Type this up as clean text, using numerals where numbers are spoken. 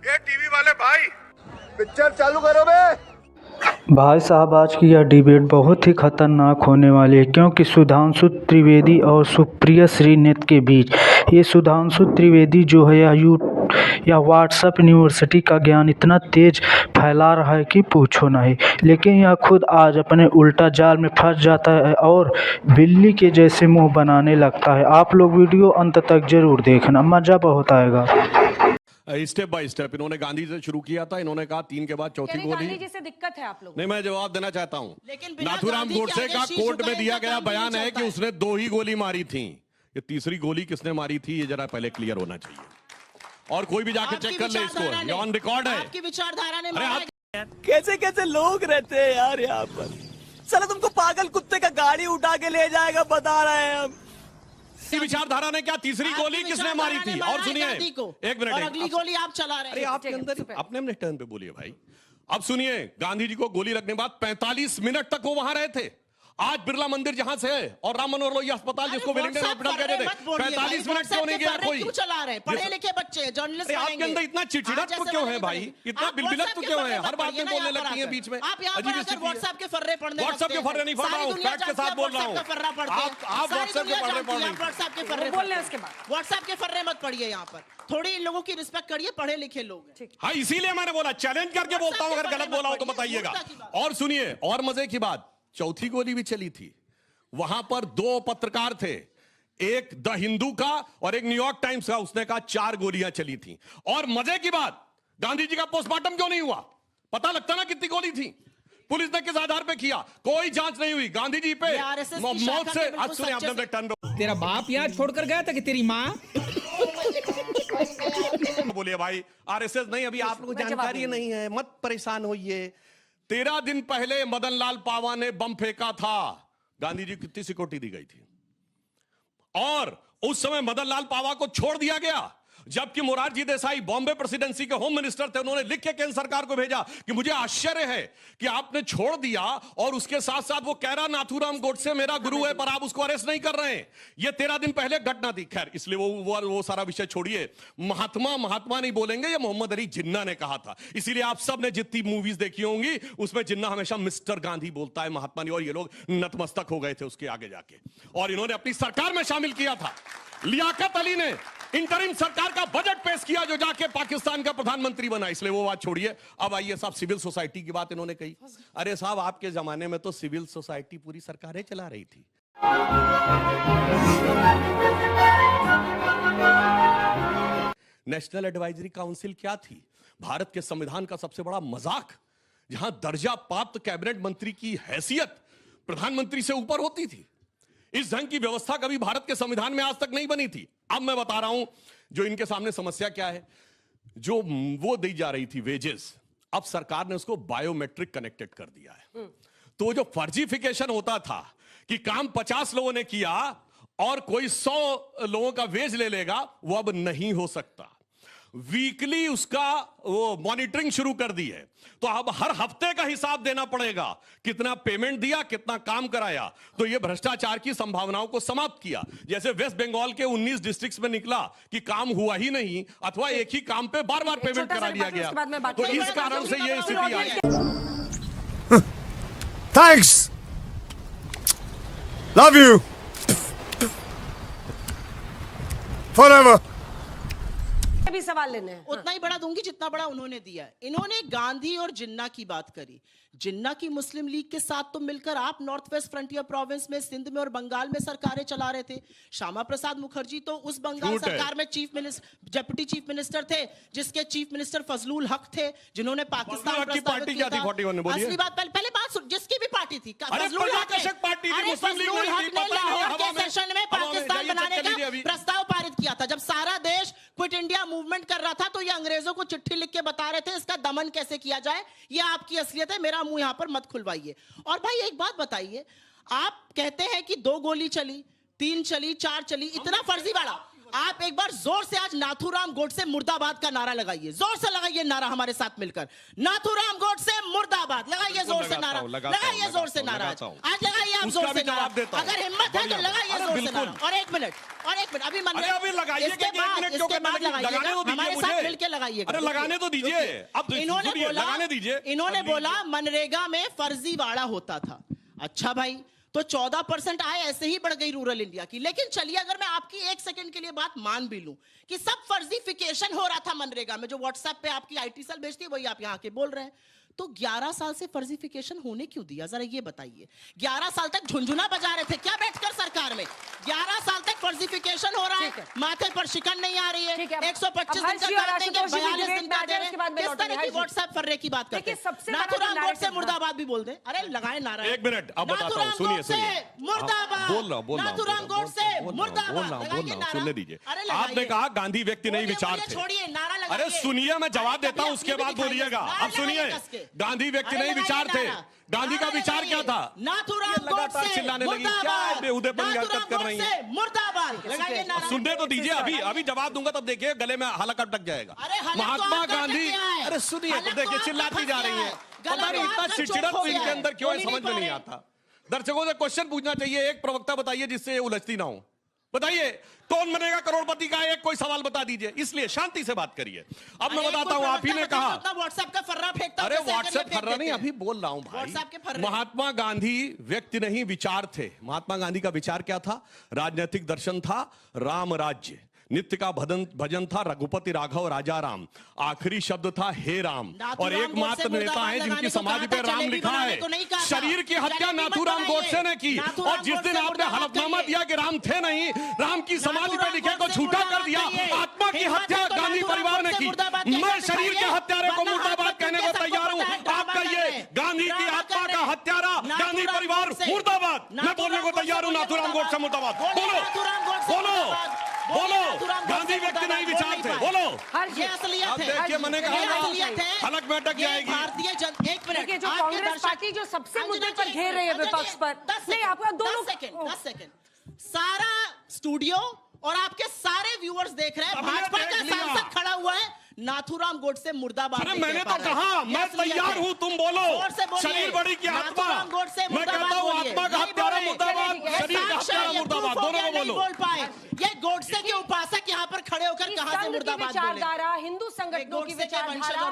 ये टीवी वाले भाई पिक्चर चालू करो बे। भाई साहब, आज की यह डिबेट बहुत ही खतरनाक होने वाली है, क्योंकि सुधांशु त्रिवेदी और सुप्रिया श्रीनेत के बीच ये सुधांशु त्रिवेदी जो है या व्हाट्सएप यूनिवर्सिटी का ज्ञान इतना तेज फैला रहा है कि पूछो नहीं। लेकिन यह खुद आज अपने उल्टा जाल में फंस जाता है और बिल्ली के जैसे मुंह बनाने लगता है। आप लोग वीडियो अंत तक जरूर देखना, मज़ा बहुत आएगा। स्टेप बाय स्टेप इन्होंने गांधी से शुरू किया था। इन्होंने कहा 3 के बाद चौथी गोली। गांधी जी से दिक्कत है आप लोग। नहीं, मैं जवाब देना चाहता हूं। लेकिन नाथूराम गोडसे का कोर्ट में दिया गया बयान है कि उसने 2 ही गोली मारी थी। ये तीसरी गोली किसने मारी थी ये जरा पहले क्लियर होना चाहिए। और कोई भी जाके चेक कर ले इसको, ये ऑन रिकॉर्ड है। आपकी विचारधारा ने कैसे कैसे लोग रहते हैं यार यहाँ पर। साला तुमको पागल कुत्ते का गाड़ी उठा के ले जाएगा, बता रहे हैं हम। विचारधारा ने क्या तीसरी गोली किसने मारी थी? और सुनिए, एक मिनट, अगली गोली आप चला रहे हैं। अरे आपके अंदर अपने अपने टर्न पे बोलिए भाई। अब सुनिए, गांधी जी को गोली लगने के बाद 45 मिनट तक वो वहां रहे थे। आज बिरला मंदिर जहां से है और राम मनोहर लोहिया अस्पताल जिसको वेलिंगटन हॉस्पिटल कहते थे, 45 मिनट क्यों नहीं गया कोई? क्यों चला रहे? पढ़े लिखे बच्चे जर्नलिस्ट आपके अंदर इतना चिड़चिड़ापन क्यों है भाई? इतना बिलबिलत्व क्यों है? हर बात में बोलने लगती है बीच में। आप यहाँ पर आकर व्हाट्सएप के फर्रे पढ़ने, व्हाट्सएप के फर्रे नहीं पढ़ रहा हूँ, फैक्ट के साथ बोल रहा हूँ। आप व्हाट्सएप के फर्रे पढ़ रहे हैं। व्हाट्सएप के फर्रे बोलने, उसके बाद व्हाट्सएप के फर्रे मत पढ़िए। यहाँ पर थोड़ी इन लोगों की रिस्पेक्ट करिए, पढ़े लिखे लोग हैं। हाँ, इसीलिए मैंने बोला चैलेंज करके बोलता हूँ, अगर गलत बोला हो तो बताइएगा। और सुनिए, और मजे की बात, चौथी गोली भी चली थी। वहां पर 2 पत्रकार थे, एक द हिंदू का और एक न्यूयॉर्क टाइम्स का। उसने कहा 4 गोलियां चली थी। और मजे की बात, गांधी जी का पोस्टमार्टम क्यों नहीं हुआ? पता लगता ना कितनी गोली थी। पुलिस ने किस आधार पे किया? कोई जांच नहीं हुई। गांधी जी पे मौत से आज सुने आपने टर्न। तेरा बाप यहाँ छोड़कर गया था कि तेरी माँ? बोलिए भाई, आरएसएस नहीं, अभी आप लोगों को जानकारी नहीं है, मत परेशान होइए। 13 दिन पहले मदन लाल पावा ने बम फेंका था। गांधी जी को कितनी सिक्योरिटी दी गई थी? और उस समय मदन लाल पावा को छोड़ दिया गया, जबकि मोरारजी देसाई बॉम्बे प्रेसिडेंसी के होम मिनिस्टर थे। उन्होंने लिख के केंद्र सरकार को भेजा कि मुझे आश्चर्य है कि आपने छोड़ दिया, और उसके साथ साथ वो कह रहा नाथूराम गोडसे मेरा गुरु है, पर आप उसको अरेस्ट नहीं कर रहे हैं। ये 13 दिन पहले घटना थी। खैर, इसलिए वो सारा विषय छोड़िए। महात्मा नहीं बोलेंगे, ये मोहम्मद अली जिन्ना ने कहा था। इसीलिए आप सब ने जितनी मूवीज देखी होंगी उसमें जिन्ना हमेशा मिस्टर गांधी बोलता है, महात्मा नहीं। और ये लोग नतमस्तक हो गए थे उसके आगे जाके, और इन्होंने अपनी सरकार में शामिल किया था। लियाकत अली ने इंटरिम सरकार का बजट पेश किया, जो जाके पाकिस्तान का प्रधानमंत्री बना। इसलिए वो बात छोड़िए। अब आइए साहब, सिविल सोसाइटी की बात इन्होंने कही। अरे साहब, आपके जमाने में तो सिविल सोसाइटी पूरी सरकारें चला रही थी। नेशनल एडवाइजरी काउंसिल क्या थी? भारत के संविधान का सबसे बड़ा मजाक, जहां दर्जा प्राप्त कैबिनेट मंत्री की हैसियत प्रधानमंत्री से ऊपर होती थी। इस ढंग की व्यवस्था कभी भारत के संविधान में आज तक नहीं बनी थी। अब मैं बता रहा हूं जो इनके सामने समस्या क्या है। जो वो दी जा रही थी वेजेस, अब सरकार ने उसको बायोमेट्रिक कनेक्टेड कर दिया है। तो जो फर्जीफिकेशन होता था कि काम 50 लोगों ने किया और कोई 100 लोगों का वेज ले लेगा, वो अब नहीं हो सकता। वीकली उसका वो मॉनिटरिंग शुरू कर दी है। तो अब हर हफ्ते का हिसाब देना पड़ेगा, कितना पेमेंट दिया, कितना काम कराया। तो ये भ्रष्टाचार की संभावनाओं को समाप्त किया। जैसे वेस्ट बंगाल के 19 डिस्ट्रिक्ट्स में निकला कि काम हुआ ही नहीं, अथवा एक ही काम पे बार बार पेमेंट करा दिया गया। तो इस कारण से ये स्थिति आई। Thanks, love you forever. भी सवाल लेने हैं। उतना ही बड़ा दूंगी जितना बड़ा उन्होंने दिया है। इन्होंने गांधी और जिन्ना की बात करी। जिन्ना की मुस्लिम लीग के साथ तो मिलकर आप नॉर्थ वेस्ट फ्रंटियर प्रोविंस में, सिंध में और बंगाल में सरकारें चला रहे थे। श्यामा प्रसाद मुखर्जी तो उस बंगाल सरकार में डिप्टी चीफ मिनिस्टर थे, जिसके चीफ मिनिस्टर फजलुल हक थे, जिन्होंने पाकिस्तान प्रस्तावित किया था। असली बात, पहले बात सुन, जिसकी भी पार्टी थी फजलुल हक ने लाहौर के सेशन में पाकिस्तान बनाने का प्रस्ताव पारित किया था। जब सारा देश क्विट इंडिया मूवमेंट कर रहा था, तो ये अंग्रेजों को चिट्ठी लिख के बता रहे थे इसका दमन कैसे किया जाए। ये आपकी असलियत है, मेरा मुंह यहां पर मत खुलवाइए। और भाई एक बात बताइए, आप कहते हैं कि 2 गोली चली, 3 चली, 4 चली, इतना फर्जीवाड़ा। आप एक बार जोर से आज नाथूराम गोडसे मुर्दाबाद का नारा लगाइए, जोर से लगाइए नारा हमारे साथ मिलकर, नाथूराम गोडसे मुर्दाबाद, लगाइए जोर से नारा, लगाइए जोर से नारा, आज लगाइए आप जोर से नारा, अगर हिम्मत है तो लगाइए जोर से नारा। और एक मिनट अभी मन इसके बाद लगाइएगा, हमारे साथ मिलकर लगाइएगा। अरे लगाने तो दीजिए, अब इन्होंने बोला मनरेगा में फर्जीवाड़ा होता था। अच्छा भाई, तो 14% आय ऐसे ही बढ़ गई रूरल इंडिया की। लेकिन चलिए, अगर मैं आपकी एक सेकंड के लिए बात मान भी लूं कि सब फर्जीफिकेशन हो रहा था मनरेगा में, जो व्हाट्सएप पे आपकी आईटी सेल भेजती है वही आप यहां के बोल रहे हैं, तो 11 साल से फर्जीफिकेशन होने क्यों दिया? जरा ये बताइए। 11 साल तक झुनझुना बजा रहे थे क्या बैठकर सरकार में? 11 साल तक फर्जीफिकेशन हो रहा है, माथे पर शिकन नहीं आ रही है, 125 दिन का कर देंगे, 42 दिन का दे रहे हैं। किस तरह की व्हाट्सएप फर्रे की बात करते हैं? नाथूराम गोडसे मुर्दाबाद भी बोल दे। अरे लगाए नारा, एक मिनट अब बताता हूं, सुनिए मुर्दाबाद, बोल रहा नाथूराम गोडसे मुर्दाबाद, सुनने दीजिए। आपने कहा गांधी व्यक्ति नहीं विचार थे, छोड़िए नारा लगा। अरे सुनिए, मैं जवाब देता हूं, उसके बाद बोलिएगा। अब सुनिए, गांधी व्यक्ति नहीं विचार थे, गांधी का विचार क्या था? नाथूराम लगातार चिल्लाने लगी, क्या बेहुदेपन की हरकत कर रही है? मुर्दाबाद, लगाइए नारा। सुनने तो दीजिए, अभी जवाब दूंगा तब देखिए गले में हलक अटक जाएगा। महात्मा गांधी, अरे सुनिए तो देखिए, चिल्लाती जा रही है, पता नहीं इतना चिड़चिड़ापन इनके अंदर क्यों है, समझ में नहीं आता। दर्शकों से क्वेश्चन पूछना चाहिए, एक प्रवक्ता बताइए जिससे ये उलझती ना हो। बताइए कौन बनेगा करोड़पति का, एक कोई सवाल बता दीजिए, इसलिए शांति से बात करिए। अब मैं बताता हूं, आप ही ने कहा व्हाट्सएप का फर्रा फेंकता। अरे व्हाट्सएप फर्रा नहीं, अभी बोल रहा हूं भाई। महात्मा गांधी व्यक्ति नहीं विचार थे। महात्मा गांधी का विचार क्या था? राजनीतिक दर्शन था राम राज्य, नित्य का भजन था रघुपति राघव राजा राम, आखिरी शब्द था हे राम, और एकमात्र नेता है जिनकी समाधि पे राम लिखा है। शरीर की हत्या नाथूराम गोडसे ने की, और जिस दिन आपने हलफनामा दिया कि राम थे नहीं, राम की समाधि पे लिखे को झूठा कर दिया। आत्मा की हत्या गांधी परिवार ने की। मैं शरीर के हत्यारे को मुर्दाबाद कहने को तैयार हूं। आप कहिए गांधी की आत्मा का हत्यारा गांधी परिवार मुर्दाबाद, मैं बोलने को तैयार हूं। नाथूराम गोडसे मुर्दाबाद, बोलो बोलो। गांधी व्यक्ति नहीं विचार थे, बोलो। ये असलियत है। देखिए, मैंने कहा हलक में अटक जाएगी। भारतीय जनता, एक मिनट, जो कांग्रेस पार्टी जो सबसे मुद्दे पर घेर रही है विपक्ष पर, नहीं आपका 10 सेकंड, सारा स्टूडियो और आपके सारे व्यूअर्स देख रहे हैं, भाजपा का सांसद खड़ा हुआ है, नाथूराम गोडसे मुर्दाबाद। अरे मैंने तो कहा मैं तैयार हूं, तुम बोलो। शरीर बड़ी की आत्मा, मैं कहता हूं आत्मा का हत्यारा मुर्दाबाद, शरीर का हत्यारा मुर्दाबाद, दोनों को बोलो। बोल पाए ये गोडसे के उपासक यहाँ पर खड़े होकर कहां से मुर्दाबाद बोले? विचारधारा, हिंदू संगठनों की विचारधारा